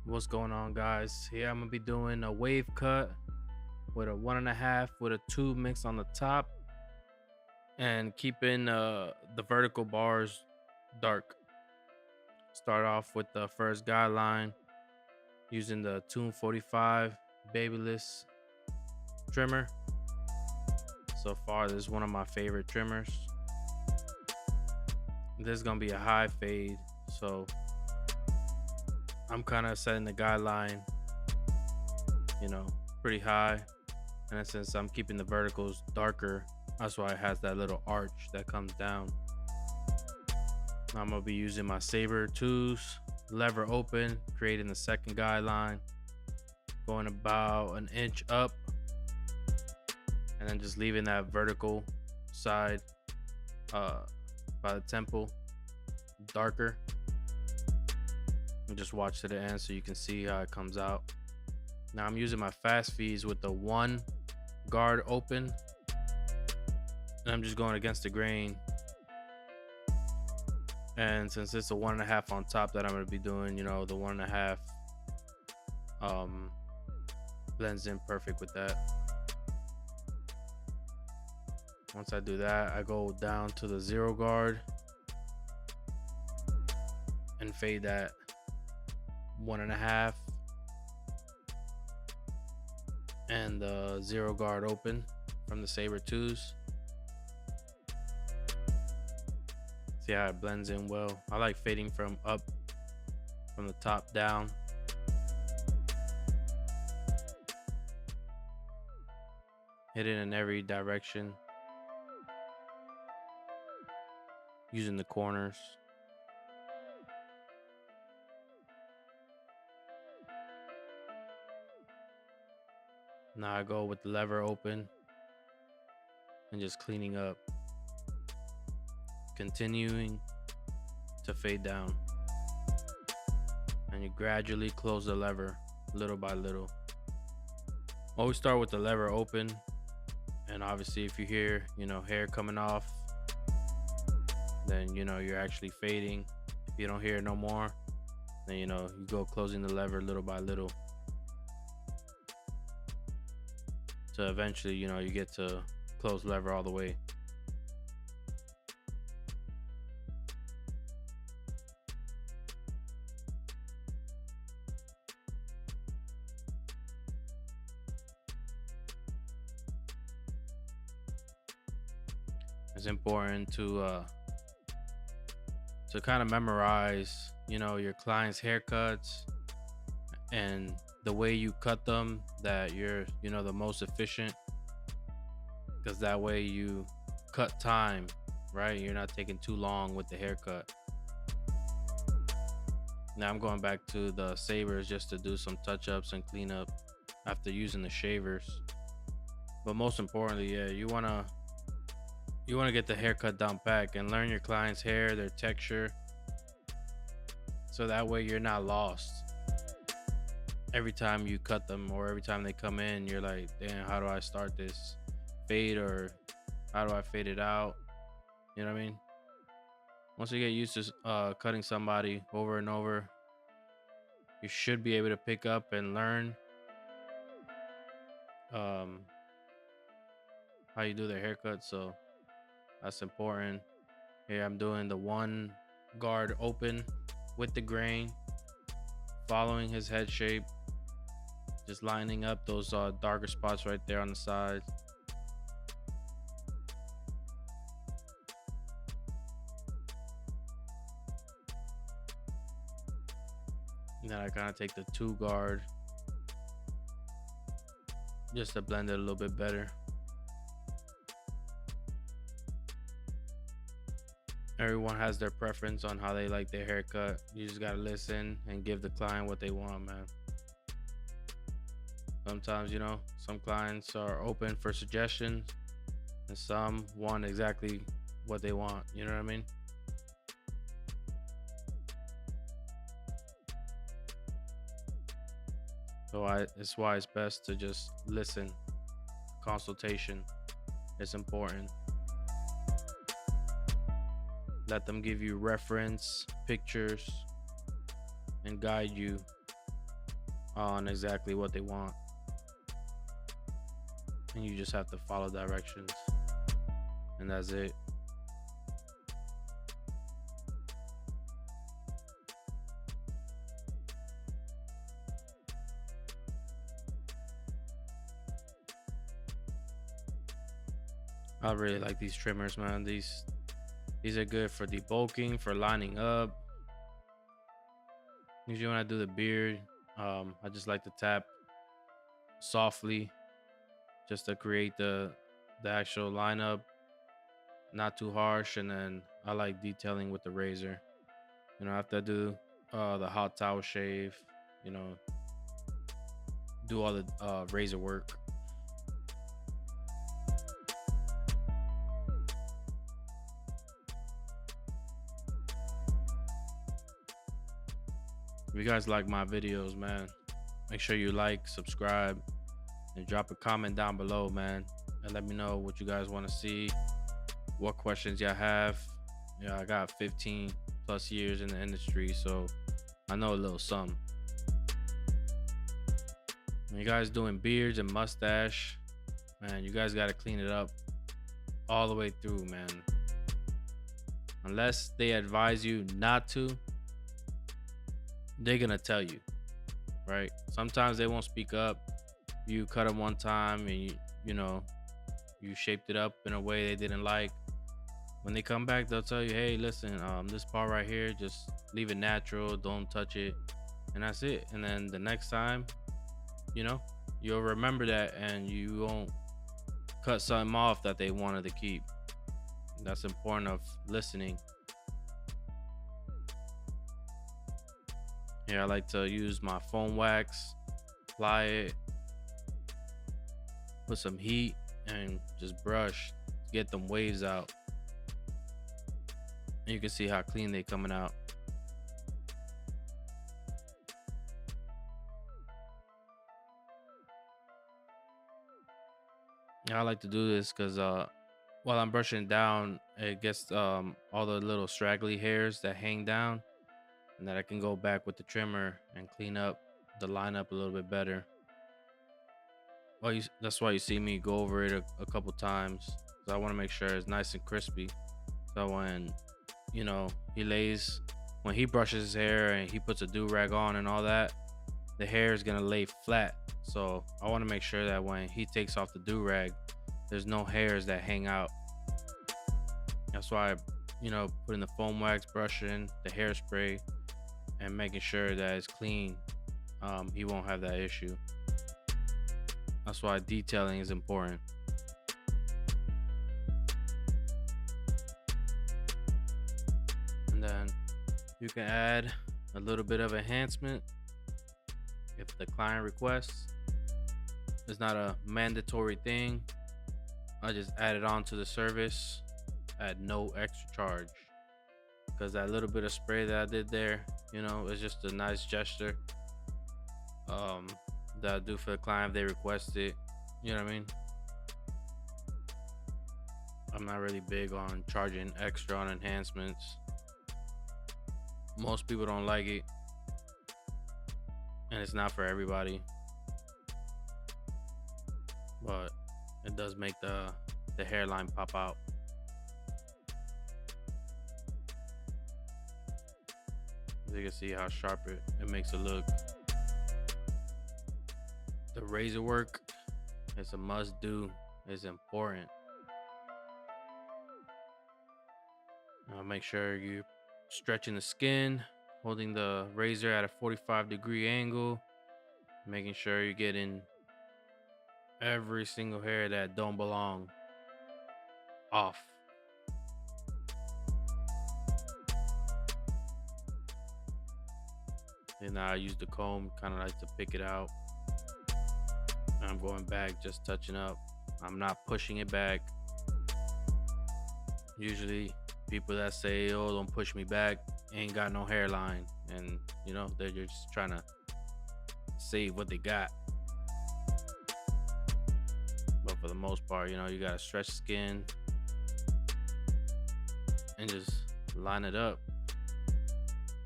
What's going on, guys? Here I'm gonna be doing a wave cut with a 1.5 with a 2 mix on the top and keeping the vertical bars dark. Start off with the first guideline using the Tune 45 babyless trimmer. So far, this is one of my favorite trimmers. This is gonna be a high fade, so I'm kind of setting the guideline, pretty high. And since I'm keeping the verticals darker, that's why it has that little arch that comes down. I'm gonna be using my saber twos, lever open, creating the second guideline, going about an inch up, and then just leaving that vertical side by the temple darker. And just watch to the end so you can see how it comes out. Now I'm using my fast feeds with the one guard open, and I'm just going against the grain. And since it's a 1.5 on top that I'm going to be doing, the 1.5 blends in perfect with that. Once I do that, I go down to the 0 guard and fade that 1.5 and the 0 guard open from the saber twos. See how it blends in well. I like fading from the top down. Hit it in every direction, using the corners. Now I go with the lever open and just cleaning up, continuing to fade down, and you gradually close the lever little by little. Always start with the lever open, and obviously if you hear hair coming off, then you're actually fading. If you don't hear it no more, then you go closing the lever little by little, so eventually you get to close lever all the way. It's important to kind of memorize your client's haircuts and the way you cut them, that you're the most efficient, because that way you cut time, right? You're not taking too long with the haircut. Now I'm going back to the sabers just to do some touch-ups and clean up after using the shavers. But most importantly, you want to get the haircut down back and learn your client's hair, their texture, so that way you're not lost. Every time you cut them or every time they come in, you're like, damn, how do I start this fade, or how do I fade it out? You know what I mean? Once you get used to cutting somebody over and over, you should be able to pick up and learn how you do their haircut. So that's important. Here I'm doing the 1 guard open with the grain, following his head shape, just lining up those darker spots right there on the side. And then I kind of take the 2 guard just to blend it a little bit better. Everyone has their preference on how they like their haircut. You just gotta listen and give the client what they want, man. Sometimes, some clients are open for suggestions and some want exactly what they want. You know what I mean? So it's why it's best to just listen. Consultation is important. Let them give you reference pictures and guide you on exactly what they want, and you just have to follow directions, and that's it. I really like these trimmers, man. These are good for debulking, for lining up. Usually when I do the beard, I just like to tap softly just to create the actual lineup, not too harsh. And then I like detailing with the razor. After I do the hot towel shave, you know, do all the razor work. If you guys like my videos, man, make sure you like, subscribe, and drop a comment down below, man, and let me know what you guys want to see, what questions y'all have. I got 15 plus years in the industry, so I know a little something. When you guys doing beards and mustache, man, you guys got to clean it up all the way through, man. Unless they advise you not to, they're gonna tell you, right? Sometimes they won't speak up. You cut them one time and you shaped it up in a way they didn't like. When they come back, they'll tell you, hey, listen, this part right here, just leave it natural, don't touch it, and that's it. And then the next time, you'll remember that, and you won't cut something off that they wanted to keep. That's important of listening. I like to use my foam wax, apply it, put some heat, and just brush to get them waves out. And you can see how clean they coming out. I like to do this because while I'm brushing down, it gets all the little straggly hairs that hang down, and that I can go back with the trimmer and clean up the lineup a little bit better. Well, that's why you see me go over it a couple times. So I want to make sure it's nice and crispy. So when when he brushes his hair and he puts a do-rag on and all that, the hair is gonna lay flat. So I want to make sure that when he takes off the do-rag, there's no hairs that hang out. That's why putting the foam wax, brushing the hairspray, and making sure that it's clean, he won't have that issue. That's why detailing is important. And then you can add a little bit of enhancement if the client requests. It's not a mandatory thing. I just add it on to the service at no extra charge, because that little bit of spray that I did there, it's just a nice gesture that I do for the client if they request it. You know what I mean? I'm not really big on charging extra on enhancements. Most people don't like it, and it's not for everybody, but it does make the hairline pop out. As you can see how sharp it makes it look. The razor work is a must do. It's important. Make sure you're stretching the skin, holding the razor at a 45-degree angle, making sure you're getting every single hair that don't belong off. And now I use the comb, kind of like to pick it out. And I'm going back, just touching up. I'm not pushing it back. Usually people that say, oh, don't push me back, ain't got no hairline. And they're just trying to save what they got. But for the most part, you gotta stretch skin and just line it up.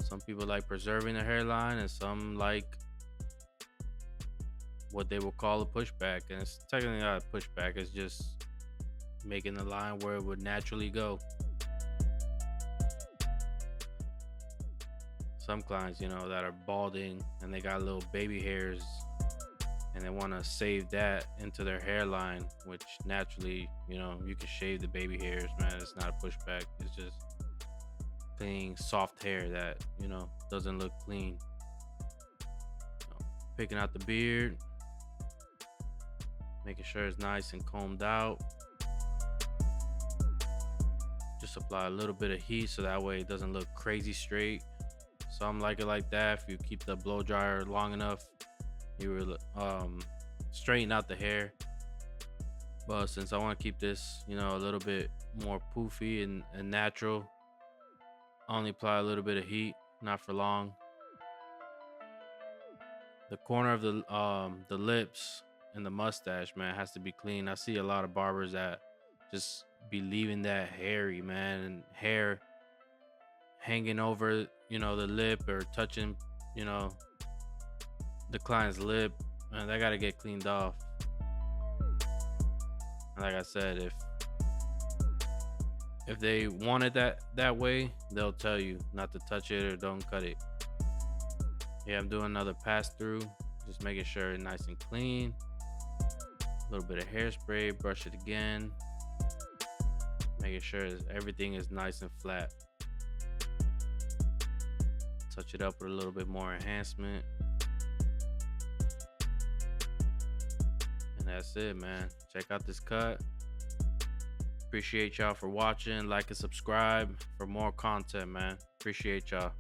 Some people like preserving their hairline, and some like what they will call a pushback, and it's technically not a pushback. It's just making the line where it would naturally go. Some clients, that are balding and they got little baby hairs, and they want to save that into their hairline, which naturally, you can shave the baby hairs, man. It's not a pushback. It's just clean, soft hair that, doesn't look clean. Picking out the beard, making sure it's nice and combed out. Just apply a little bit of heat so that way it doesn't look crazy straight. Some like it like that. If you keep the blow dryer long enough, you will straighten out the hair. But since I want to keep this, a little bit more poofy and natural, I only apply a little bit of heat, not for long. The corner of the lips and the mustache, man, has to be clean. I see a lot of barbers that just be leaving that hairy, man, and hair hanging over, the lip, or touching, the client's lip, and that got to get cleaned off. And like I said, if they want it that way, they'll tell you not to touch it or don't cut it. Yeah, I'm doing another pass through, just making sure it's nice and clean. A little bit of hairspray, brush it again, making sure everything is nice and flat. Touch it up with a little bit more enhancement. And that's it, man. Check out this cut. Appreciate y'all for watching. Like and subscribe for more content, man. Appreciate y'all.